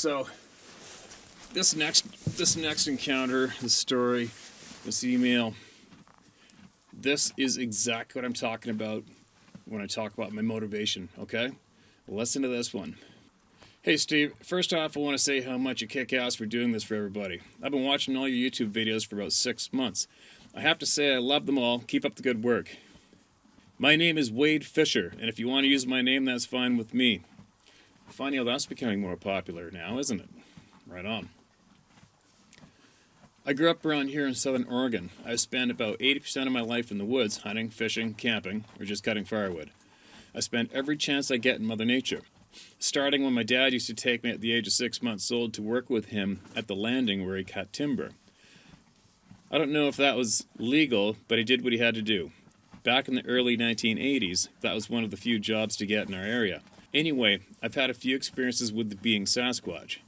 So this next encounter, this story, this email, this is exactly what I'm talking about when I talk about my motivation, okay? Listen to this one. Hey Steve, first off I want to say how much you kick ass for doing this for everybody. I've been watching all your YouTube videos for about 6 months. I have to say I love them all. Keep up the good work. My name is Wade Fisher, and if you want to use my name, that's fine with me. Funny how that's becoming more popular now, isn't it? Right on. I grew up around here in southern Oregon. I spent about 80% of my life in the woods, hunting, fishing, camping, or just cutting firewood. I spent every chance I get in Mother Nature. Starting when my dad used to take me at the age of 6 months old to work with him at the landing where he cut timber. I don't know if that was legal, but he did what he had to do. Back in the early 1980s, that was one of the few jobs to get in our area. Anyway, I've had a few experiences with being Sasquatch.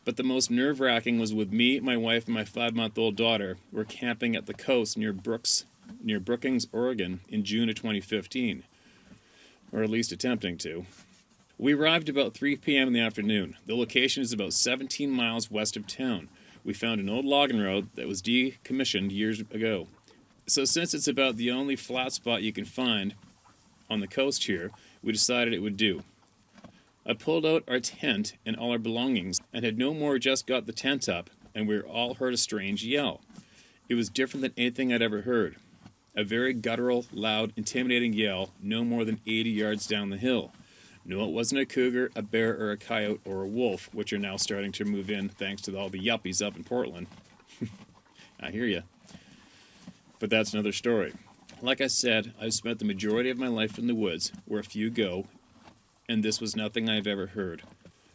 But the most nerve-wracking was with me, my wife, and my 5-month-old daughter were camping at the coast near Brookings, Oregon in June of 2015. Or at least attempting to. We arrived about 3 p.m. in the afternoon. The location is about 17 miles west of town. We found an old logging road that was decommissioned years ago. So since it's about the only flat spot you can find on the coast here, we decided it would do. I pulled out our tent and all our belongings and had no more just got the tent up, and we all heard a strange yell. It was different than anything I'd ever heard. A very guttural, loud, intimidating yell no more than 80 yards down the hill. No, it wasn't a cougar, a bear, or a coyote, or a wolf, which are now starting to move in thanks to all the yuppies up in Portland. I hear ya. But that's another story. Like I said, I've spent the majority of my life in the woods, where a few go, and this was nothing I've ever heard.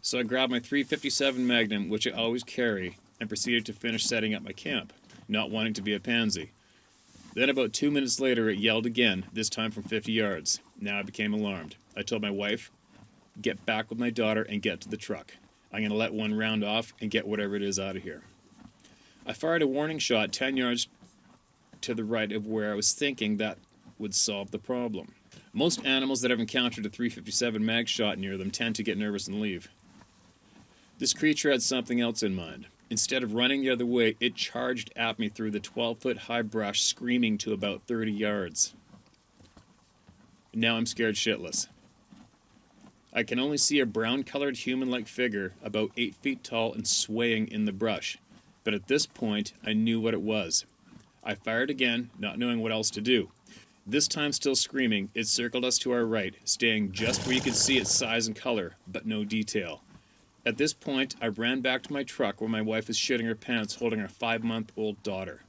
So I grabbed my .357 Magnum, which I always carry, and proceeded to finish setting up my camp, not wanting to be a pansy. Then about 2 minutes later it yelled again, this time from 50 yards. Now I became alarmed. I told my wife, get back with my daughter and get to the truck. I'm going to let one round off and get whatever it is out of here. I fired a warning shot 10 yards to the right of where I was thinking that would solve the problem. Most animals that have encountered a .357 mag shot near them tend to get nervous and leave. This creature had something else in mind. Instead of running the other way, it charged at me through the 12-foot high brush, screaming to about 30 yards. Now I'm scared shitless. I can only see a brown-colored human-like figure about 8 feet tall and swaying in the brush. But at this point, I knew what it was. I fired again, not knowing what else to do. This time still screaming, it circled us to our right, staying just where you could see its size and color, but no detail. At this point, I ran back to my truck where my wife was shitting her pants holding her 5-month-old daughter.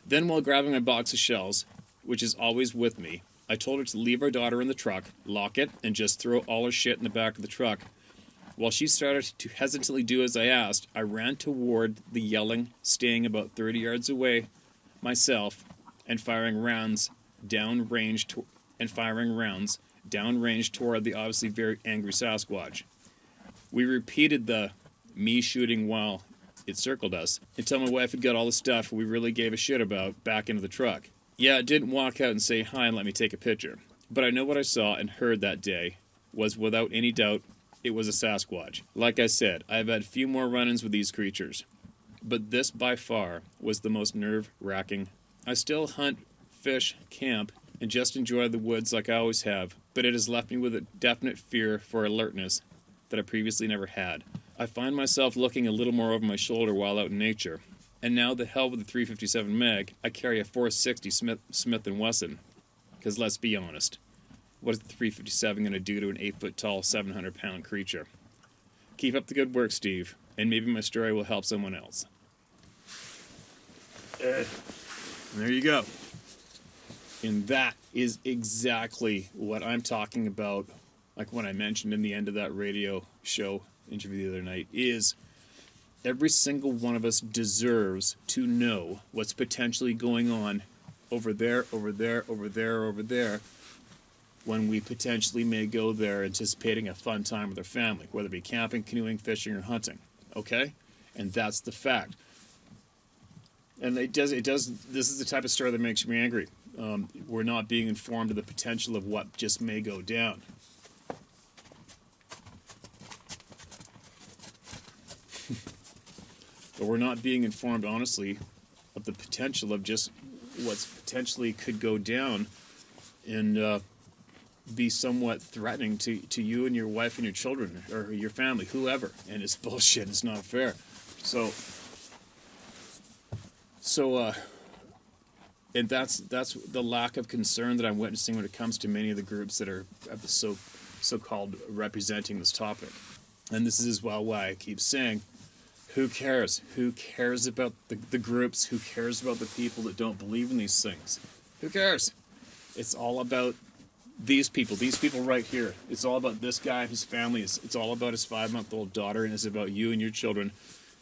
Then, while grabbing my box of shells, which is always with me, I told her to leave our daughter in the truck, lock it, and just throw all her shit in the back of the truck. While she started to hesitantly do as I asked, I ran toward the yelling, staying about 30 yards away myself, and firing rounds downrange toward the obviously very angry Sasquatch. We repeated the me shooting while it circled us until my wife had got all the stuff we really gave a shit about back into the truck. Yeah, it didn't walk out and say hi and let me take a picture, but I know what I saw and heard that day was without any doubt it was a Sasquatch. Like I said, I've had few more run-ins with these creatures, but this by far was the most nerve-wracking. I still hunt, fish, camp, and just enjoy the woods like I always have, but it has left me with a definite fear for alertness that I previously never had. I find myself looking a little more over my shoulder while out in nature, and now the hell with the .357 mag, I carry a .460 Smith & Wesson, because let's be honest, what is the .357 going to do to an 8-foot-tall, 700-pound creature? Keep up the good work, Steve, and maybe my story will help someone else. There you go. And that is exactly what I'm talking about, like when I mentioned in the end of that radio show interview the other night, is every single one of us deserves to know what's potentially going on over there, when we potentially may go there anticipating a fun time with our family, whether it be camping, canoeing, fishing, or hunting. Okay? And that's the fact. And this is the type of story that makes me angry. we're not being informed of the potential of what just may go down. But we're not being informed, honestly, of the potential of just what's potentially could go down and be somewhat threatening to you and your wife and your children or your family, whoever. And it's bullshit. It's not fair. So and that's the lack of concern that I'm witnessing when it comes to many of the groups that are so-called representing this topic. And this is as well why I keep saying, who cares? Who cares about the groups? Who cares about the people that don't believe in these things? Who cares? It's all about these people right here. It's all about this guy and his family. It's all about his 5-month-old daughter, and it's about you and your children,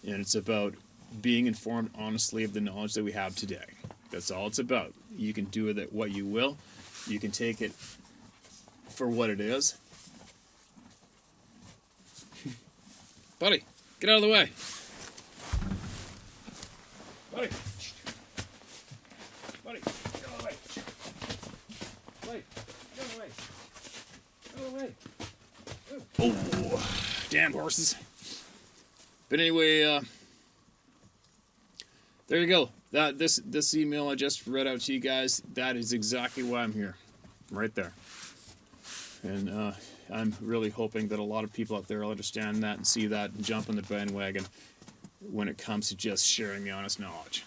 and it's about being informed honestly of the knowledge that we have today. That's all it's about. You can do with it what you will. You can take it for what it is. Buddy, get out of the way. Buddy. Buddy, get out of the way. Buddy, get out of the way. Get out of the way. Oh, damn horses. But anyway, there you go. This email I just read out to you guys, that is exactly why I'm here. Right there. And I'm really hoping that a lot of people out there will understand that and see that and jump on the bandwagon when it comes to just sharing the honest knowledge.